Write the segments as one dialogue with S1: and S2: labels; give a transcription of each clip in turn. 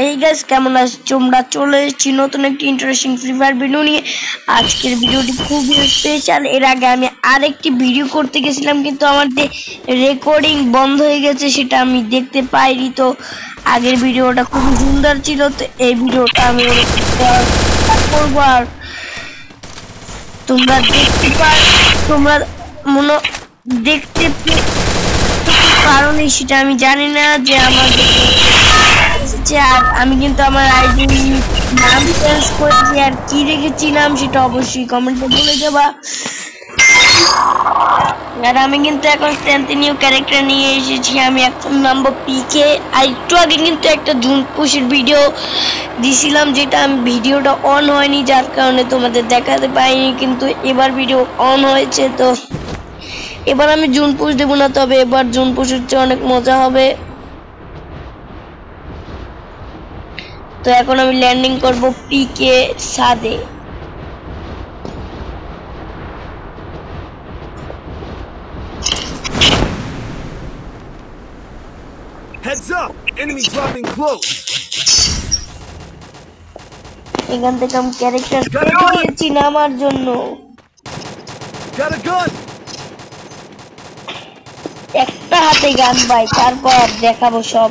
S1: এই গাইস কেমন আছো তোমরা? চলে এসেছি নতুন একটি ইন্টারেস্টিং ফ্রি ফায়ার ভিডিও নিয়ে। আজকের ভিডিওটি খুবই স্পেশাল। এর আগে আমি আরেকটি ভিডিও করতে গেছিলাম, কিন্তু আমার যে রেকর্ডিং বন্ধ হয়ে গেছে সেটা আমি দেখতে পাইনি। তো আগের ভিডিওটা খুবই সুন্দর ছিল, তো এই ভিডিওটা আমি করবো। আর তোমরা দেখতে তোমরা মনে দেখতে কারণে সেটা আমি জানি না যে আমাদের আমি কিন্তু আমার আইডি নাম চেঞ্জ করেছি, আর কি রেখেছি নাম সেটা অবশ্যই কমেন্টে বলে দেবা। আর আমি কিন্তু এখন নিউ ক্যারেক্টার নিয়ে এসেছি। আমি এখন নামবো পিকে। আর একটু আগে কিন্তু একটা জুন পুশের ভিডিও দিছিলাম, যেটা আমি ভিডিওটা অন হয়নি, যার কারণে তোমাদের দেখাতে পাইনি, কিন্তু এবার ভিডিও অন হয়েছে। তো এবার আমি জুন পুশ দেবো না, তবে এবার জুন পুশ হচ্ছে অনেক মজা হবে। তো এখন আমি ল্যান্ডিং করব পিকে সাদে।
S2: Heads up! Enemy dropping close.
S1: এখান থেকে আমি ক্যারেক্টার পেয়েছি নামার জন্য।
S2: Got a gun.
S1: একটা হাতে গান ভাই, তারপর দেখাবো সব।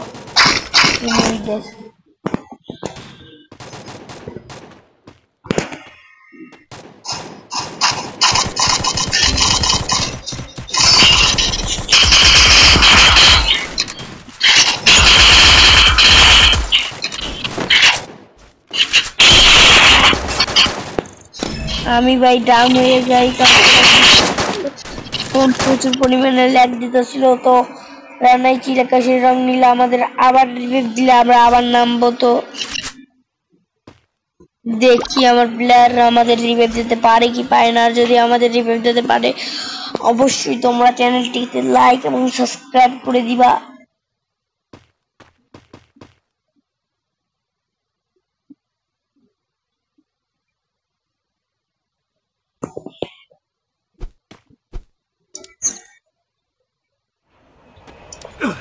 S1: আমি ভাই ডাউন হয়ে যাই, কারণ প্রচুর পরিমাণে ল্যাগ দিতেছিল। তো রান্নায় চিরাকাশির রং নিলে আমাদের আবার রিভাইভ দিলে আমরা আবার নামবো। তো দেখি আমার প্লেয়ার আমাদের রিভাইভ দিতে পারে কি পারে না। আর যদি আমাদের রিভাইভ দিতে পারে, অবশ্যই তোমরা চ্যানেলটিতে লাইক এবং সাবস্ক্রাইব করে দিবা।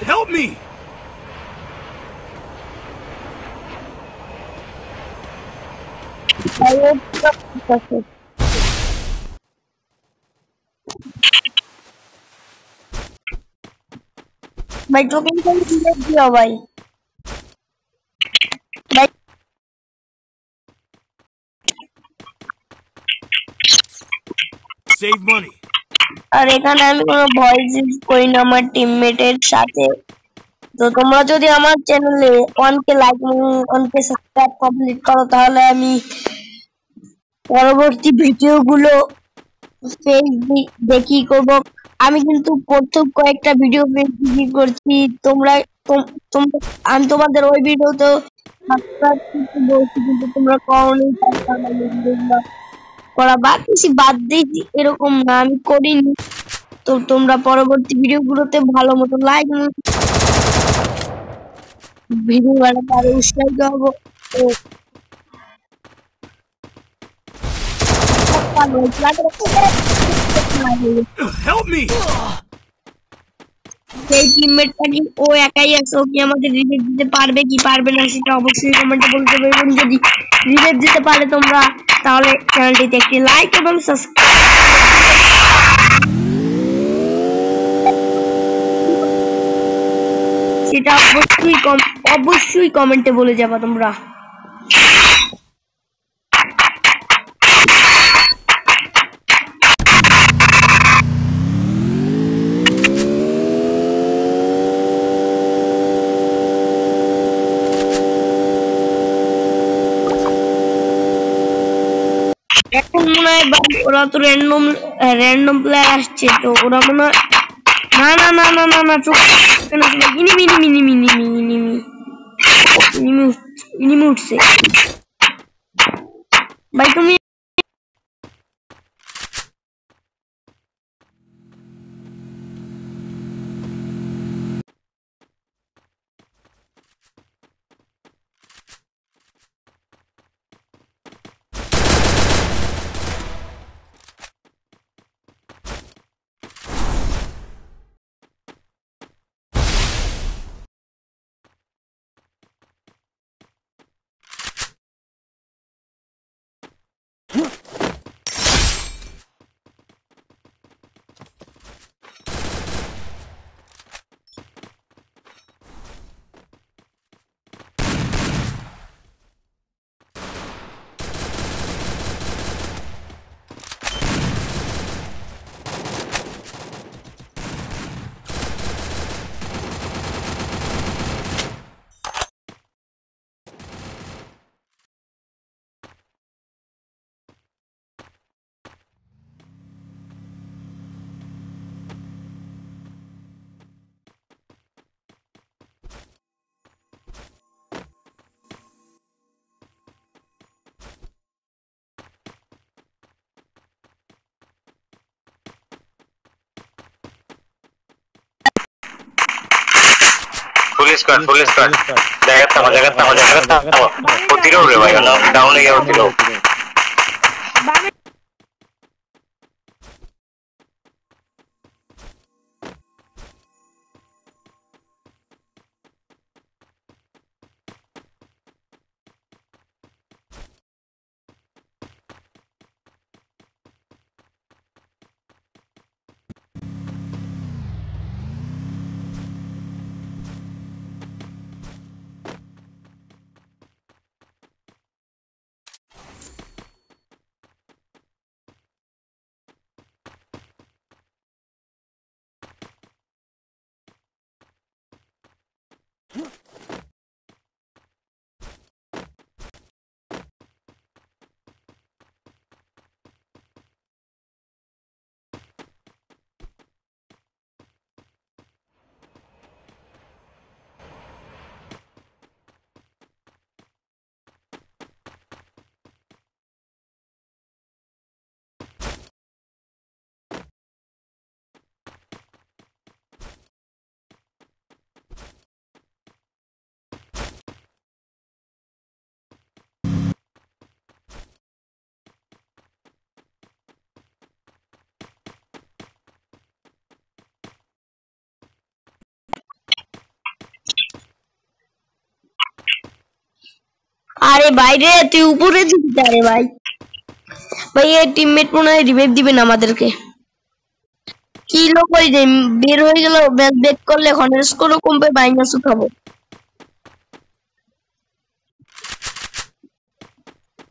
S2: Help me!
S1: भाई टोकन को रिलीज दिया भाई भाई
S2: Save money.
S1: আর এখানে আমি কোনো ভয়েস ইউজ করি না আমার টিমমেটের সাথে। তো তোমরা যদি আমার চ্যানেলে 1k লাইক এবং 1k সাবস্ক্রাইব কমপ্লিট করো, তাহলে আমি পরবর্তী ভিডিওগুলো দেখি করব। আমি কিন্তু প্রথম কয়েকটা ভিডিও দেখি করছি। তোমরা আমি তোমাদের ওই ভিডিওতে সাবস্ক্রাইব করতে বলছি, কিন্তু তোমরা করোনি। করা বাদ দিয়েছি, বাদ দিয়েছি এরকম না, আমি করিনি। তো তোমরা পরবর্তী ভিডিওগুলোতে ভালো মতো লাইক ভিডিও বানাতে আরো উৎসাহিত হবো। তো
S2: Help me!
S1: সেই টিমমেটটা কি ও একাই আছে? ও কি আমাদের রিভাইভ দিতে পারবে কি পারবে না সেটা অবশ্যই কমেন্টে বলতে হবে। এবং যদি রিভাইভ দিতে পারে তোমরা, তাহলে চ্যানেলটিতে একটি লাইক এবং সাবস্ক্রাইব সেটা অবশ্যই কমেন্টে বলে যাবা তোমরা। এখন মনে হয় ওরা তো র্যান্ডম প্লেয়ার আসছে। তো ওরা মনে হয় না না না না না না চোখ ইনিমি উঠছে ভাই। তুমি
S3: ফুল স্কোয়াড জায়গা থামো প্রতিরো রে ভাই ডাউনে গিয়ে প্রতিরো
S1: আরে বাইরে তুই উপরে দিবি আরে ভাই ভাই এই টিমমেট মনে হয় রিভাইভ দিবেন আমাদেরকে কি লোক ওই যে বের হয়ে গেল ব্যাক করলে হনার্স কোনো কমবে মাইনাস উঠাবো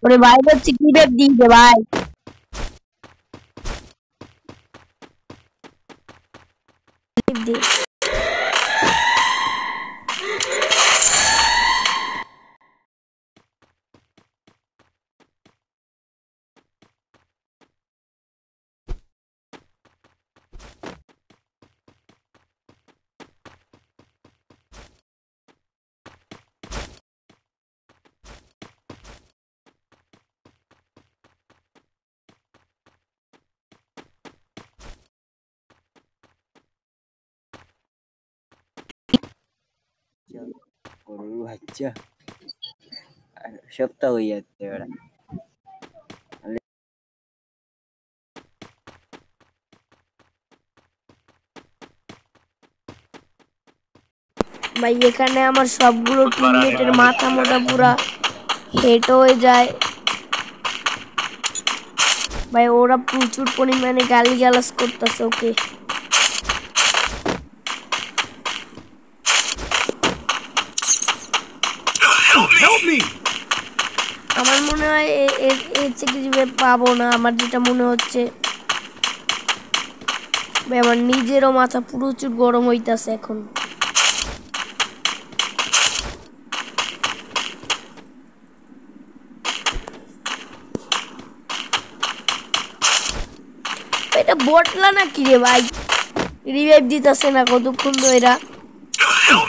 S1: ওরে ভাই বলছি রিভাইভ দিয়ে দে ভাই দে
S4: গরুর বাচ্চা সপ্তাহ হয়ে যাচ্ছে ওরা
S1: ভাই এখানে আমার সবগুলো টিমমেটের মাথা মোটা পুরা হেট হয়ে যায় ভাই ওরা প্রচুর পরিমাণে গালিগালাজ করতেছে ওকে
S2: Help me!
S1: আমার মনে হয় এর থেকে রিভাইভ পাবো না আমার যেটা মনে হচ্ছে ভাই আমার নিজেরও মাথা প্রচুর গরম হইতাছে এখন এটা বটলা নাকি রে ভাই রিভাইভ দিতেছে না কতক্ষণ ধরে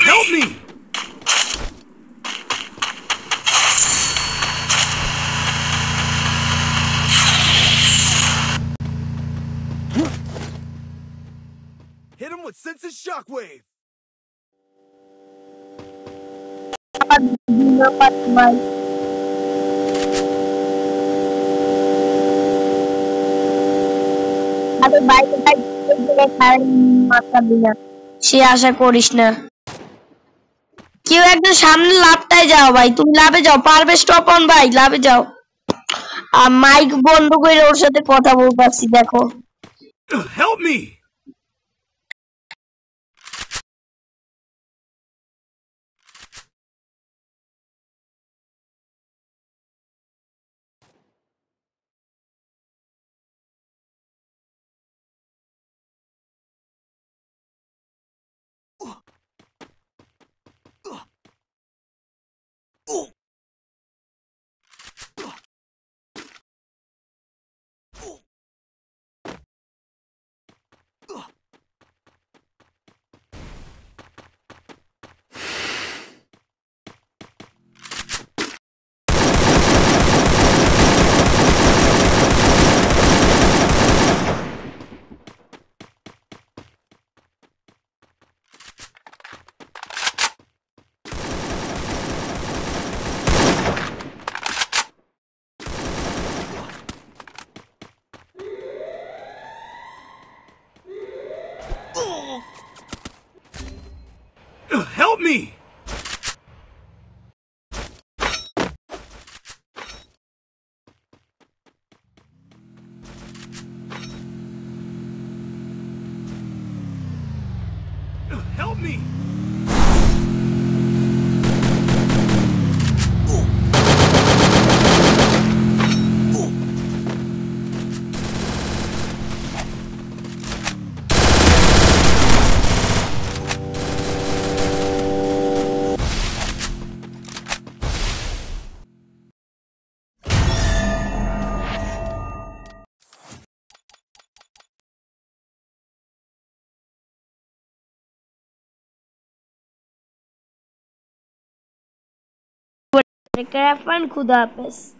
S2: Help me! Hit him with senses shockwave.
S1: ভাই আরে বাইরে মাথা দিনা সে আশা করিস না কেউ একদম সামনে লাভটাই যাও ভাই তুমি লাভে যাও পারবে স্টপ অন ভাই লাভে যাও আর মাইক বন্ধ করে ওর সাথে কথা বলতেছি দেখো
S2: Help me! Help me!
S1: Have fun, Khuda Hafiz.